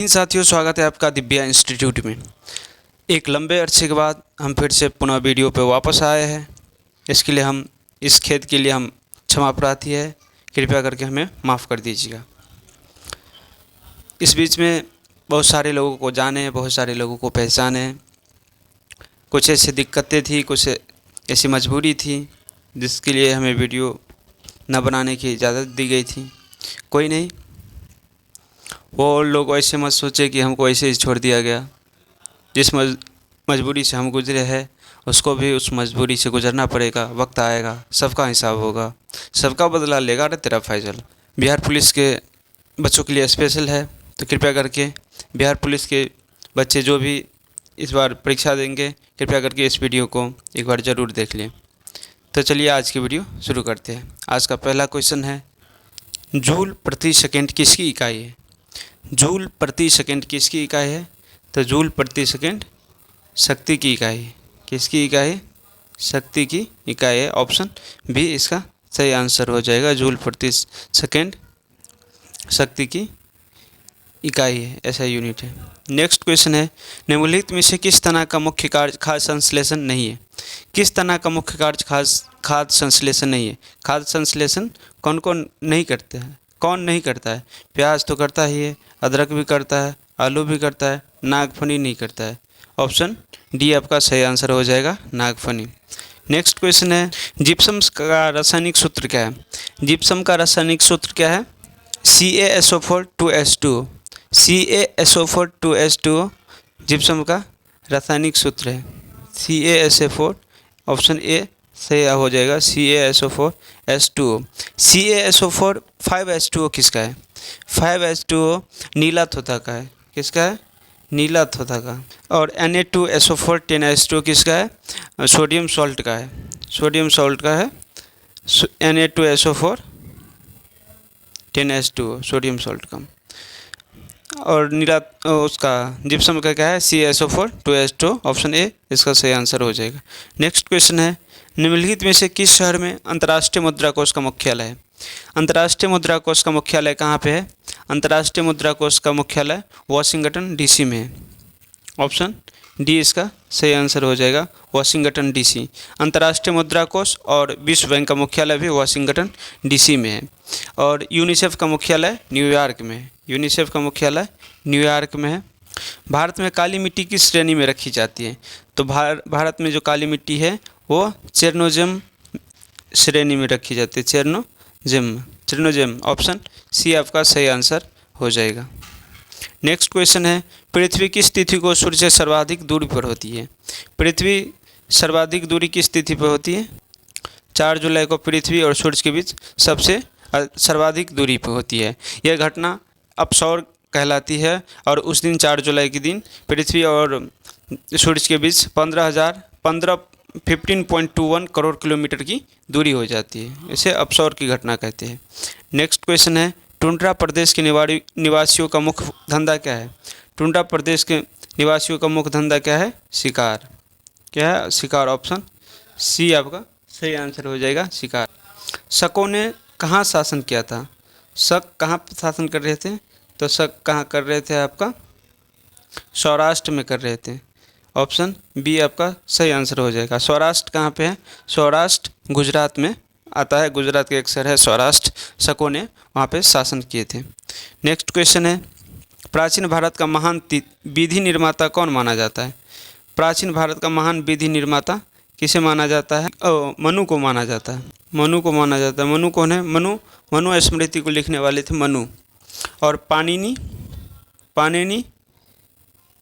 साथियों, स्वागत है आपका दिव्या इंस्टीट्यूट में। एक लंबे अरसे के बाद हम फिर से पुनः वीडियो पे वापस आए हैं। इस खेद के लिए हम क्षमा प्रार्थी है, कृपया करके हमें माफ़ कर दीजिएगा। इस बीच में बहुत सारे लोगों को जाने, बहुत सारे लोगों को पहचाने। कुछ ऐसी दिक्कतें थी, कुछ ऐसी मजबूरी थी जिसके लिए हमें वीडियो न बनाने की इजाज़त दी गई थी। कोई नहीं, वो लोग ऐसे मत सोचे कि हमको ऐसे ही छोड़ दिया गया। जिस मजबूरी से हम गुजरे हैं उसको भी उस मजबूरी से गुजरना पड़ेगा। वक्त आएगा, सबका हिसाब होगा, सबका बदला लेगा रे तेरा फैजल। बिहार पुलिस के बच्चों के लिए स्पेशल है, तो कृपया करके बिहार पुलिस के बच्चे जो भी इस बार परीक्षा देंगे, कृपया करके इस वीडियो को एक बार ज़रूर देख लें। तो चलिए आज की वीडियो शुरू करते हैं। आज का पहला क्वेश्चन है, जूल प्रति सेकेंड किसकी इकाई है? जूल प्रति सेकेंड किसकी इकाई है? तो जूल प्रति सेकेंड शक्ति की इकाई है। किसकी इकाई? शक्ति की इकाई है। ऑप्शन बी इसका सही आंसर हो जाएगा। जूल प्रति सेकेंड शक्ति की इकाई है, ऐसा यूनिट है। नेक्स्ट क्वेश्चन है, निम्नलिखित में से किस तरह का मुख्य कार्य खाद्य संश्लेषण नहीं है? किस तरह का मुख्य कार्य खाद्य संश्लेषण नहीं है? खाद्य संश्लेषण कौन कौन नहीं करते हैं? कौन नहीं करता है? प्याज तो करता ही है, अदरक भी करता है, आलू भी करता है, नागफनी नहीं करता है। ऑप्शन डी आपका सही आंसर हो जाएगा, नागफनी। नेक्स्ट क्वेश्चन है, जिप्सम का रासायनिक सूत्र क्या है? जिप्सम का रासायनिक सूत्र क्या है? CaSO4 2H2O। CaSO4 2H2O gypsum का रासायनिक सूत्र है। CaSO4 ऑप्शन ए सही हो जाएगा, CaSO4 H2O। CaSO4 5H2O किसका है? 5H2O नीला थोथा का है। किसका है? नीला थोथा का। और Na2SO4 10H2O किसका है? सोडियम सॉल्ट का है। सोडियम सॉल्ट का है Na2SO4 10H2O सोडियम सॉल्ट का। और नीला उसका जिप्सम का क्या है? CaSO4 2H2O। ऑप्शन ए इसका सही आंसर हो जाएगा। नेक्स्ट क्वेश्चन है, निम्नलिखित में से किस शहर में अंतर्राष्ट्रीय मुद्रा कोष का मुख्यालय है? अंतर्राष्ट्रीय मुद्रा कोष का मुख्यालय कहाँ पे है? अंतर्राष्ट्रीय मुद्रा कोष का मुख्यालय वाशिंगटन DC में है। ऑप्शन डी इसका सही आंसर हो जाएगा, वाशिंगटन DC। अंतर्राष्ट्रीय मुद्रा कोष और विश्व बैंक का मुख्यालय भी वाशिंगटन DC में है। और यूनिसेफ का मुख्यालय न्यूयॉर्क में है। यूनिसेफ का मुख्यालय न्यूयॉर्क में है। भारत में काली मिट्टी किस श्रेणी में रखी जाती है? तो भारत में जो काली मिट्टी है वो चेरनोजेम श्रेणी में रखी जाती है। चेरनोजेम। ऑप्शन सी आपका सही आंसर हो जाएगा। नेक्स्ट क्वेश्चन है, पृथ्वी किस तिथि को सूर्य से सर्वाधिक दूरी पर होती है? पृथ्वी सर्वाधिक दूरी किस तिथि पर होती है? 4 जुलाई को पृथ्वी और सूर्य के बीच सबसे सर्वाधिक दूरी पर होती है। यह घटना अपसौर कहलाती है और उस दिन 4 जुलाई के दिन पृथ्वी और सूर्य के बीच 15.21 करोड़ किलोमीटर की दूरी हो जाती है। इसे अपसौर की घटना कहते हैं। नेक्स्ट क्वेश्चन है, टुंड्रा प्रदेश के निवासियों का मुख्य धंधा क्या है? टुंड्रा प्रदेश के निवासियों का मुख्य धंधा क्या है? शिकार। क्या है? शिकार। ऑप्शन सी आपका सही आंसर हो जाएगा, शिकार। शकों ने कहाँ शासन किया था? शक कहाँ शासन कर रहे थे? तो शक कहाँ कर रहे थे? आपका सौराष्ट्र में कर रहे थे। ऑप्शन बी आपका सही आंसर हो जाएगा। सौराष्ट्र कहाँ पे है? सौराष्ट्र गुजरात में आता है। गुजरात के एक शहर है सौराष्ट्र। शकों ने वहाँ पे शासन किए थे। नेक्स्ट क्वेश्चन है, प्राचीन भारत का महान विधि निर्माता कौन माना जाता है? प्राचीन भारत का महान विधि निर्माता किसे माना जाता है? मनु को माना जाता है। मनु को माना जाता है। मनु कौन है? मनु स्मृति को लिखने वाले थे मनु। और पाणिनि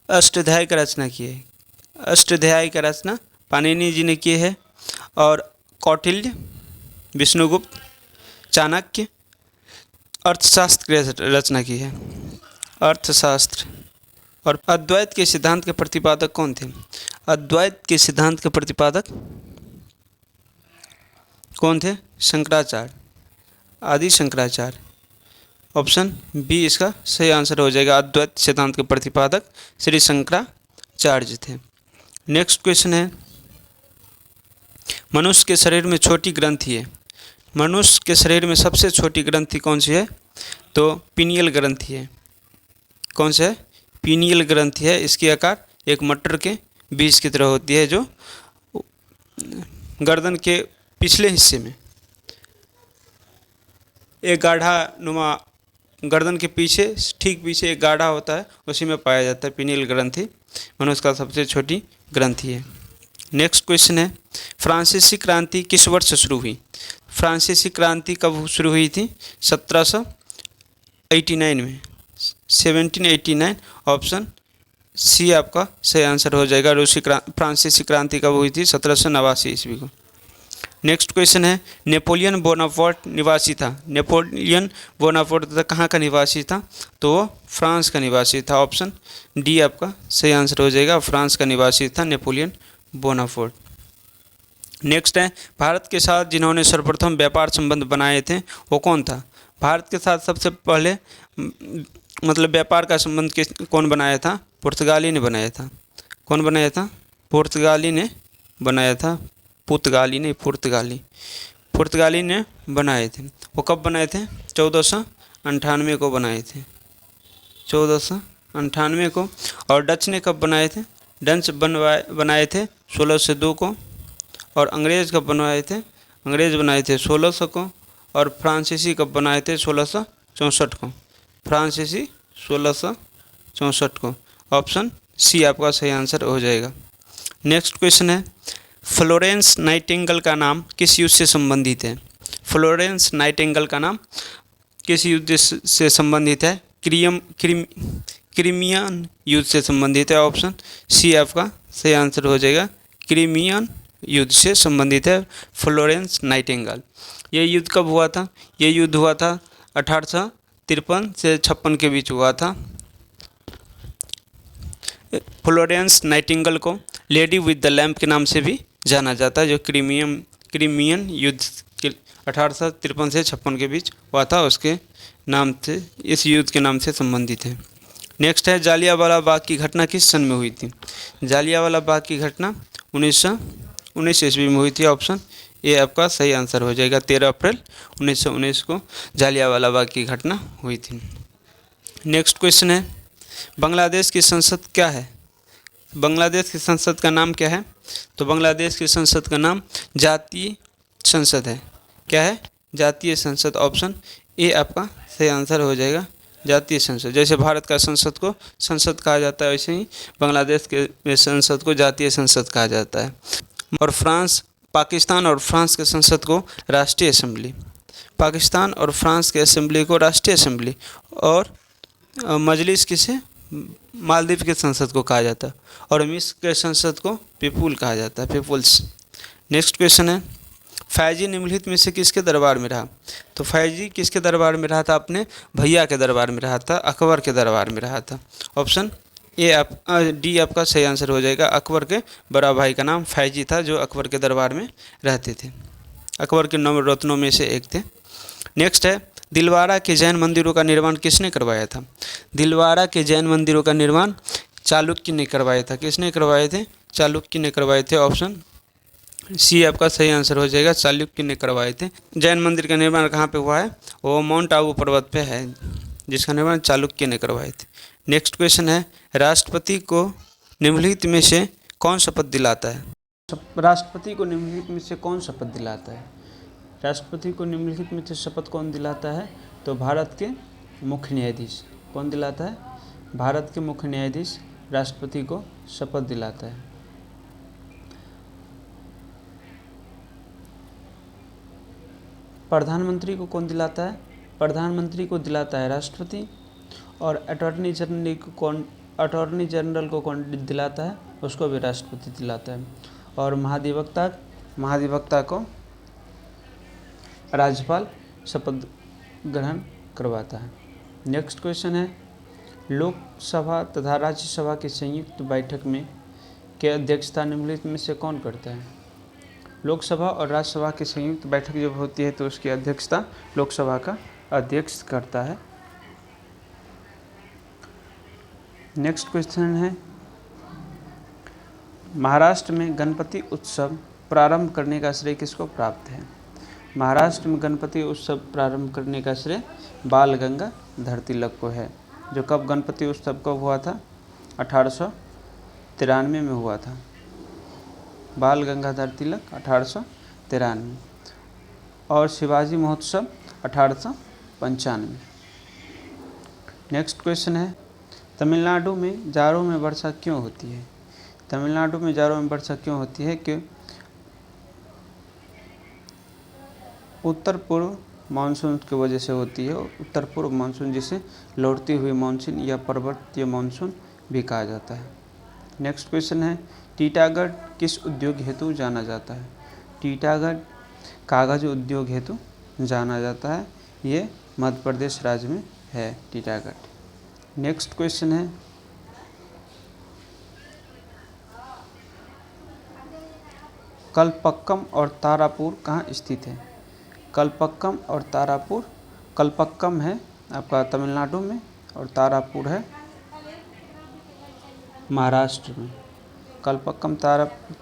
अष्टाध्यायी का रचना की है। अष्टाध्यायी का रचना पाणिनि जी ने की है। और कौटिल्य, विष्णुगुप्त, चाणक्य अर्थशास्त्र की रचना की है। अर्थशास्त्र। और अद्वैत के सिद्धांत के प्रतिपादक कौन थे? अद्वैत के सिद्धांत के प्रतिपादक कौन थे? शंकराचार्य, आदि शंकराचार्य। ऑप्शन बी इसका सही आंसर हो जाएगा। अद्वैत सिद्धांत के प्रतिपादक श्री शंकराचार्य थे। नेक्स्ट क्वेश्चन है, मनुष्य के शरीर में छोटी ग्रंथि है। मनुष्य के शरीर में सबसे छोटी ग्रंथि कौन सी है? तो पीनियल ग्रंथि है। कौन सा है? पीनियल ग्रंथि है, इसकी आकार एक मटर के बीज की तरह होती है, जो गर्दन के पिछले हिस्से में एक गाढ़ा नुमा, गर्दन के पीछे ठीक पीछे एक गाढ़ा होता है, उसी में पाया जाता है पीनियल ग्रंथि। मनुष्य का सबसे छोटी ग्रंथि है। नेक्स्ट क्वेश्चन है, फ्रांसीसी क्रांति किस वर्ष शुरू हुई? फ्रांसीसी क्रांति कब शुरू हुई थी? 1789 में, 1789। ऑप्शन सी आपका सही आंसर हो जाएगा। फ्रांसीसी क्रांति कब हुई थी? 1789 ईस्वी को। नेक्स्ट क्वेश्चन है, नेपोलियन बोनापार्ट निवासी था। नेपोलियन बोनापार्ट कहाँ का निवासी था? तो वो फ्रांस का निवासी था। ऑप्शन डी आपका सही आंसर हो जाएगा, फ्रांस का निवासी था नेपोलियन बोनापार्ट। नेक्स्ट है, भारत के साथ जिन्होंने सर्वप्रथम व्यापार संबंध बनाए थे वो कौन था? भारत के साथ सबसे पहले मतलब व्यापार का संबंध कौन बनाया था? पुर्तगाली ने बनाया था। कौन बनाया था? पुर्तगाली ने बनाया था। पुर्तगाली नहीं, पुर्तगाली ने बनाए थे। वो कब बनाए थे? 1498 को बनाए थे, 1498 को। और डच ने कब बनाए थे? डच बनाए थे 1602 को। और अंग्रेज़ कब बनवाए थे? अंग्रेज़ बनाए थे 1600 को। और फ्रांसीसी कब बनाए थे? 1664 को। फ्रांसीसी 1664 को। ऑप्शन सी आपका सही आंसर हो जाएगा। नेक्स्ट क्वेश्चन है, फ्लोरेंस नाइटिंगेल का नाम किस युद्ध से संबंधित है? फ्लोरेंस नाइटिंगेल का नाम किस युद्ध से संबंधित है? क्रीमियन युद्ध से संबंधित है। ऑप्शन सी आपका सही आंसर हो जाएगा, क्रीमियन युद्ध से संबंधित है फ्लोरेंस नाइटिंगेल। ये युद्ध कब हुआ था? ये युद्ध हुआ था 1853 से 56 के बीच हुआ था। फ्लोरेंस नाइटिंगेल को लेडी विद द लैम्प के नाम से भी जाना जाता है, जो क्रीमियन युद्ध के 1853 से 56 के बीच हुआ था, उसके नाम से, इस युद्ध के नाम से संबंधित है। नेक्स्ट है, जालियांवाला बाग की घटना किस सन में हुई थी? जालियांवाला बाग की घटना 1919 ईस्वी में हुई थी। ऑप्शन ए आपका सही आंसर हो जाएगा। 13 अप्रैल 1919 को जालियांवाला बाग की घटना हुई थी। नेक्स्ट क्वेश्चन है, बांग्लादेश की संसद क्या है? बांग्लादेश की संसद का नाम क्या है? तो बांग्लादेश की संसद का नाम जातीय संसद है। क्या है? जातीय संसद। ऑप्शन ए आपका सही आंसर हो जाएगा, जातीय संसद। जैसे भारत का संसद को संसद कहा जाता है, वैसे ही बांग्लादेश के संसद को जातीय संसद कहा जाता है। और पाकिस्तान और फ्रांस के संसद को राष्ट्रीय असेंबली, पाकिस्तान और फ्रांस के असेंबली को राष्ट्रीय असेंबली, और मजलिस किसे? मालदीव के संसद को कहा जाता है। और मिस्र के संसद को पीपुल कहा जाता है, पीपुल्स। नेक्स्ट क्वेश्चन है, फैजी निम्नलिखित में से किसके दरबार में रहा? तो फैजी किसके दरबार में रहा था? अपने भैया के दरबार में रहा था, अकबर के दरबार में रहा था। ऑप्शन ए डी आपका सही आंसर हो जाएगा। अकबर के बड़ा भाई का नाम फैजी था, जो अकबर के दरबार में रहते थे। अकबर के 9 रत्नों में से एक थे। नेक्स्ट है, दिलवारा के जैन मंदिरों का निर्माण किसने करवाया था? दिलवारा के जैन मंदिरों का निर्माण चालुक्य ने करवाया था। किसने करवाए थे? चालुक्य ने करवाए थे। ऑप्शन सी आपका सही आंसर हो जाएगा, चालुक्य ने करवाए थे। जैन मंदिर का निर्माण कहाँ पे हुआ है? वो माउंट आबू पर्वत पे है, जिसका निर्माण चालुक्य ने करवाए थे। नेक्स्ट क्वेश्चन है, राष्ट्रपति को निम्नलिखित में से कौन शपथ दिलाता है? राष्ट्रपति को निम्नलिखित में से कौन शपथ दिलाता है? राष्ट्रपति को निम्नलिखित में से शपथ कौन दिलाता है? तो भारत के मुख्य न्यायाधीश। कौन दिलाता है? भारत के मुख्य न्यायाधीश राष्ट्रपति को शपथ दिलाता है। प्रधानमंत्री को कौन दिलाता है? प्रधानमंत्री को दिलाता है राष्ट्रपति। और अटॉर्नी जनरल को कौन दिलाता है? उसको भी राष्ट्रपति दिलाता है। और महाधिवक्ता को राज्यपाल शपथ ग्रहण करवाता है। नेक्स्ट क्वेश्चन है, लोकसभा तथा राज्यसभा की संयुक्त बैठक में के अध्यक्षता निम्नलिखित में से कौन करता है? लोकसभा और राज्यसभा की संयुक्त बैठक जब होती है तो उसकी अध्यक्षता लोकसभा का अध्यक्ष करता है। नेक्स्ट क्वेश्चन है, महाराष्ट्र में गणपति उत्सव प्रारंभ करने का श्रेय किसको प्राप्त है? महाराष्ट्र में गणपति उत्सव प्रारंभ करने का श्रेय बाल गंगाधर तिलक को है। जो कब गणपति उत्सव कब हुआ था? 1893 में हुआ था। बाल गंगाधर तिलक 1893 और शिवाजी महोत्सव 1895। नेक्स्ट क्वेश्चन है, तमिलनाडु में जाड़ों में वर्षा क्यों होती है? तमिलनाडु में जाड़ों में वर्षा क्यों होती है कि उत्तर पूर्व मानसून की वजह से होती है। उत्तर पूर्व मानसून जिसे लौटती हुई मानसून या पर्वतीय मानसून भी कहा जाता है। नेक्स्ट क्वेश्चन है, टीटागढ़ किस उद्योग हेतु जाना जाता है? टीटागढ़ कागज उद्योग हेतु जाना जाता है। ये मध्य प्रदेश राज्य में है टीटागढ़। नेक्स्ट क्वेश्चन है, कलपक्कम और तारापुर कहाँ स्थित है? कलपक्कम और तारापुर, कलपक्कम है आपका तमिलनाडु में और तारापुर है महाराष्ट्र में। कलपक्कम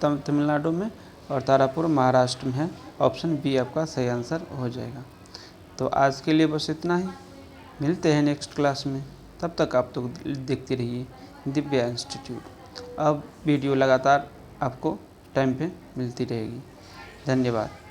तमिलनाडु में और तारापुर महाराष्ट्र में है। ऑप्शन बी आपका सही आंसर हो जाएगा। तो आज के लिए बस इतना ही, मिलते हैं नेक्स्ट क्लास में। तब तक आप तो देखते रहिए दिव्या इंस्टीट्यूट। अब वीडियो लगातार आपको टाइम पे मिलती रहेगी। धन्यवाद।